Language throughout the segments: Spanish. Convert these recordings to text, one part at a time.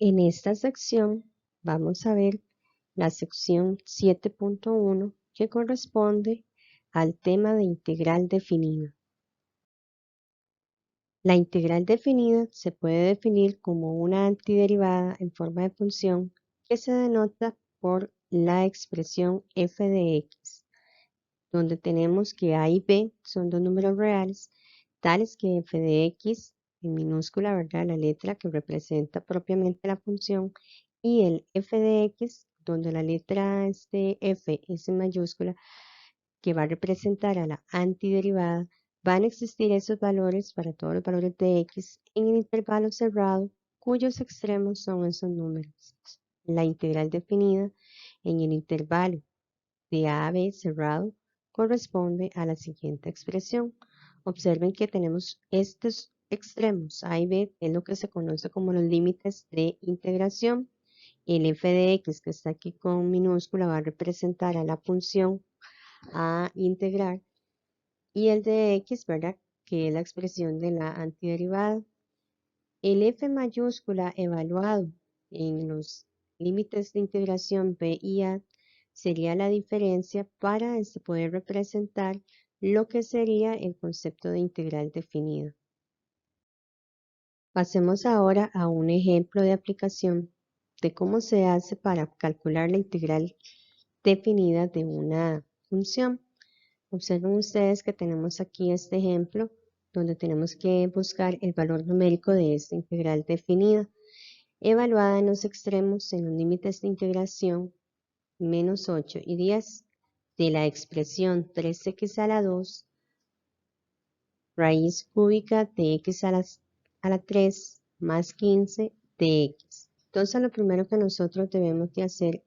En esta sección vamos a ver la sección 7.1 que corresponde al tema de integral definida. La integral definida se puede definir como una antiderivada en forma de función que se denota por la expresión f de x, donde tenemos que a y b son dos números reales, tales que f de x, en minúscula, ¿verdad? La letra que representa propiamente la función, y el f de x, donde la letra f es en mayúscula, que va a representar a la antiderivada, van a existir esos valores para todos los valores de x en el intervalo cerrado, cuyos extremos son esos números. La integral definida en el intervalo de a a b cerrado corresponde a la siguiente expresión. Observen que tenemos estos extremos, a y b, es lo que se conoce como los límites de integración. El f de x que está aquí con minúscula va a representar a la función a integrar, y el de x, ¿verdad? Que es la expresión de la antiderivada. El f mayúscula evaluado en los límites de integración b y a sería la diferencia para poder representar lo que sería el concepto de integral definida. Pasemos ahora a un ejemplo de aplicación de cómo se hace para calcular la integral definida de una función. Observen ustedes que tenemos aquí este ejemplo donde tenemos que buscar el valor numérico de esta integral definida, evaluada en los extremos en los límites de integración menos 8 y 10 de la expresión 3x a la 2 raíz cúbica de x a la 3 más 15 de x. Entonces lo primero que nosotros debemos de hacer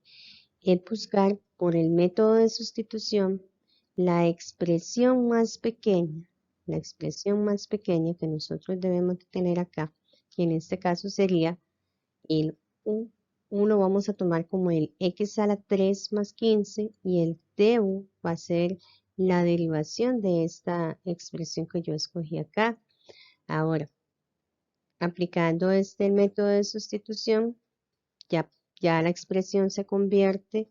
es buscar por el método de sustitución la expresión más pequeña que nosotros debemos de tener acá, que en este caso sería el u lo vamos a tomar como el x a la 3 más 15 y el du va a ser la derivación de esta expresión que yo escogí acá. Ahora, aplicando este método de sustitución, ya la expresión se convierte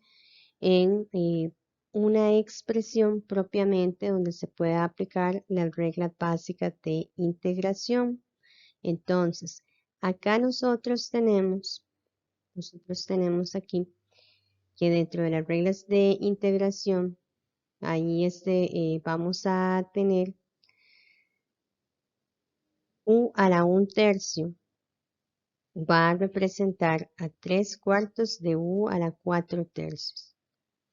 en una expresión propiamente donde se puede aplicar las reglas básicas de integración. Entonces, acá nosotros tenemos aquí que dentro de las reglas de integración, ahí vamos a tener u a la 1/3 va a representar a 3/4 de u a la 4/3.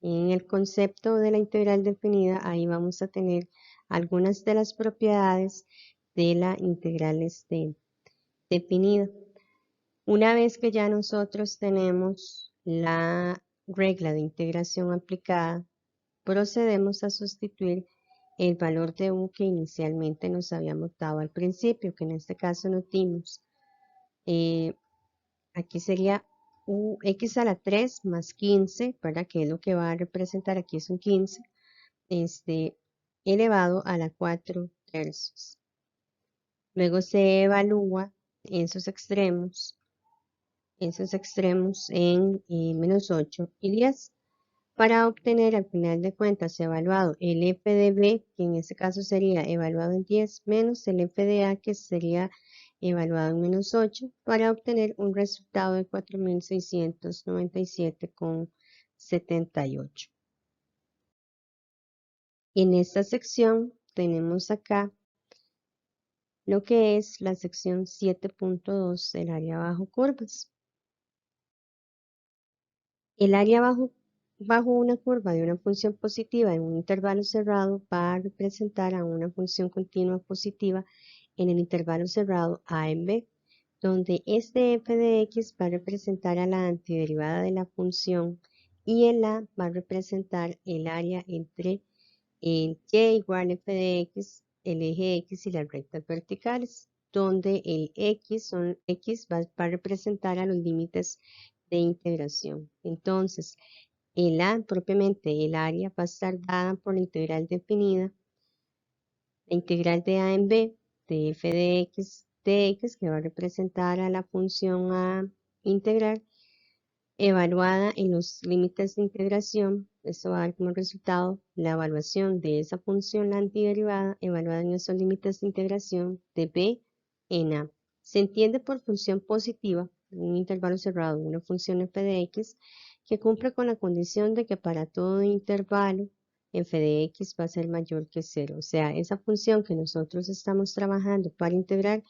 En el concepto de la integral definida, ahí vamos a tener algunas de las propiedades de la integral definida. Una vez que ya nosotros tenemos la regla de integración aplicada, procedemos a sustituir el valor de u que inicialmente nos habíamos dado al principio, que en este caso no dimos. Aquí sería x a la 3 más 15, ¿verdad? Que es lo que va a representar, aquí es un 15, elevado a la 4/3. Luego se evalúa esos extremos en menos 8 y 10 para obtener al final de cuentas evaluado el f de b, que en este caso sería evaluado en 10, menos el f de a, que sería evaluado en menos 8, para obtener un resultado de 4.697,78. En esta sección tenemos acá lo que es la sección 7.2 del área bajo curvas. El área bajo una curva de una función positiva en un intervalo cerrado va a representar a una función continua positiva en el intervalo cerrado a en b, donde este f de x va a representar a la antiderivada de la función y el a va a representar el área entre el y igual f de x, el eje x y las rectas verticales, donde el x va a representar a los límites de integración. Entonces, el a, propiamente el área, va a estar dada por la integral definida, la integral de a en b, de f de x, que va a representar a la función a integral evaluada en los límites de integración. Esto va a dar como resultado la evaluación de esa función antiderivada evaluada en esos límites de integración de b en a. Se entiende por función positiva un intervalo cerrado de una función f de x que cumple con la condición de que para todo intervalo f de x va a ser mayor que 0. O sea, esa función que nosotros estamos trabajando para integrar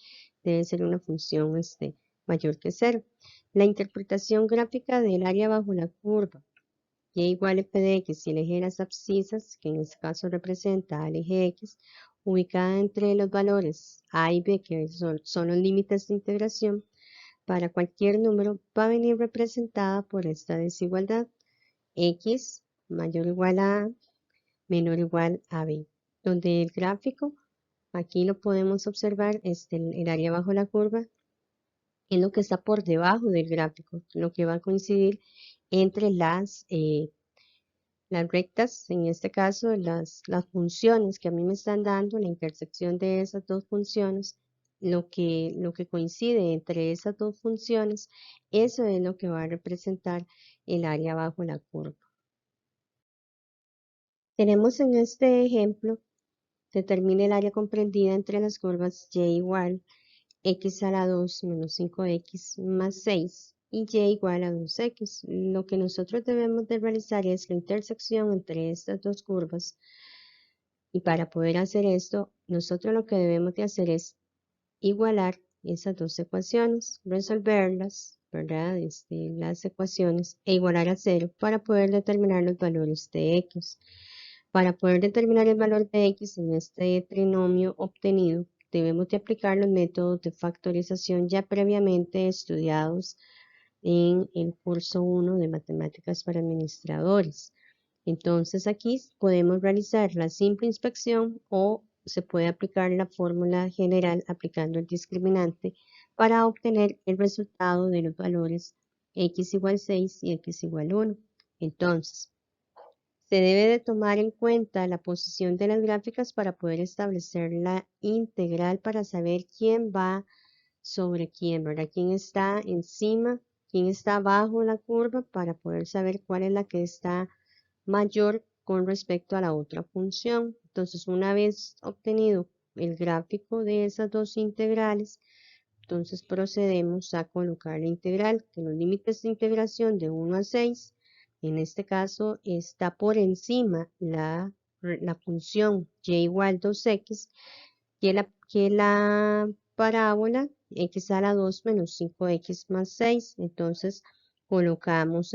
debe ser una función mayor que 0. La interpretación gráfica del área bajo la curva y igual f de x y el eje de las abscisas, que en este caso representa al eje x, ubicada entre los valores a y b, que son los límites de integración, para cualquier número va a venir representada por esta desigualdad, x mayor o igual a a, menor o igual a b, donde el gráfico, aquí lo podemos observar, el área bajo la curva, es lo que está por debajo del gráfico, lo que va a coincidir entre las rectas, en este caso las funciones que a mí me están dando, la intersección de esas dos funciones, lo que coincide entre esas dos funciones, eso es lo que va a representar el área bajo la curva. Tenemos en este ejemplo, determine el área comprendida entre las curvas y igual x a la 2 menos 5x más 6 y y igual a 2x. Lo que nosotros debemos de realizar es la intersección entre estas dos curvas. Y para poder hacer esto, nosotros lo que debemos de hacer es igualar esas dos ecuaciones, resolverlas, ¿verdad? Las ecuaciones e igualar a 0 para poder determinar los valores de x. Para poder determinar el valor de x en este trinomio obtenido, debemos de aplicar los métodos de factorización ya previamente estudiados en el curso 1 de Matemáticas para Administradores. Entonces aquí podemos realizar la simple inspección o se puede aplicar la fórmula general aplicando el discriminante para obtener el resultado de los valores x igual 6 y x igual 1. Entonces, se debe de tomar en cuenta la posición de las gráficas para poder establecer la integral para saber quién va sobre quién, ¿verdad? Quién está encima, quién está abajo la curva para poder saber cuál es la que está mayor con respecto a la otra función. Entonces, una vez obtenido el gráfico de esas dos integrales, entonces procedemos a colocar la integral, que los límites de integración de 1 a 6, en este caso está por encima la función y igual 2x, que la parábola x a la 2 menos 5x más 6. Entonces colocamos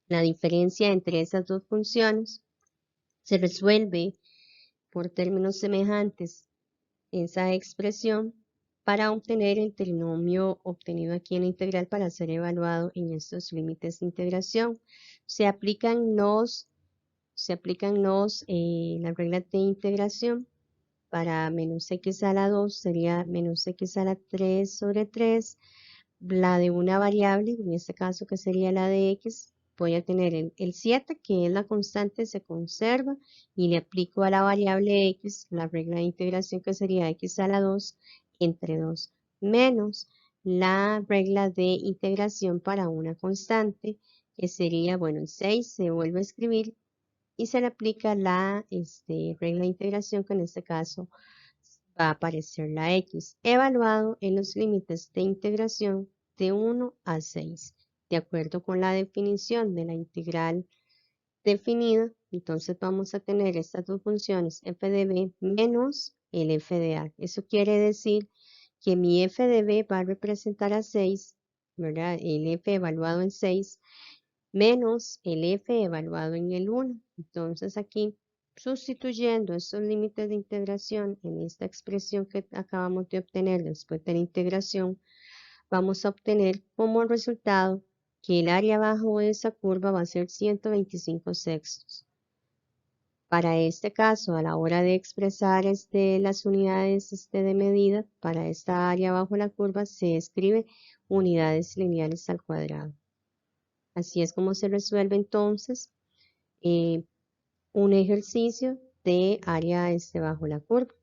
la diferencia entre esas dos funciones, se resuelve por términos semejantes esa expresión para obtener el trinomio obtenido aquí en la integral para ser evaluado en estos límites de integración. Se aplican las reglas de integración. Para menos x a la 2 sería menos x a la 3 sobre 3, la de una variable, en este caso que sería la de x, voy a tener el 7, que es la constante, se conserva, y le aplico a la variable x la regla de integración que sería x a la 2 entre 2, menos la regla de integración para una constante, que sería, bueno, el 6 se vuelve a escribir y se le aplica la regla de integración, que en este caso va a aparecer la x, evaluado en los límites de integración de 1 a 6. De acuerdo con la definición de la integral definida, entonces vamos a tener estas dos funciones f de b menos el f de a. Eso quiere decir que mi f de b va a representar a 6, ¿verdad? El f evaluado en 6 menos el f evaluado en el 1. Entonces aquí, sustituyendo estos límites de integración en esta expresión que acabamos de obtener después de la integración, vamos a obtener como resultado que el área bajo de esa curva va a ser 125 sextos. Para este caso, a la hora de expresar las unidades de medida, para esta área bajo la curva se escribe unidades lineales al cuadrado. Así es como se resuelve entonces un ejercicio de área bajo la curva.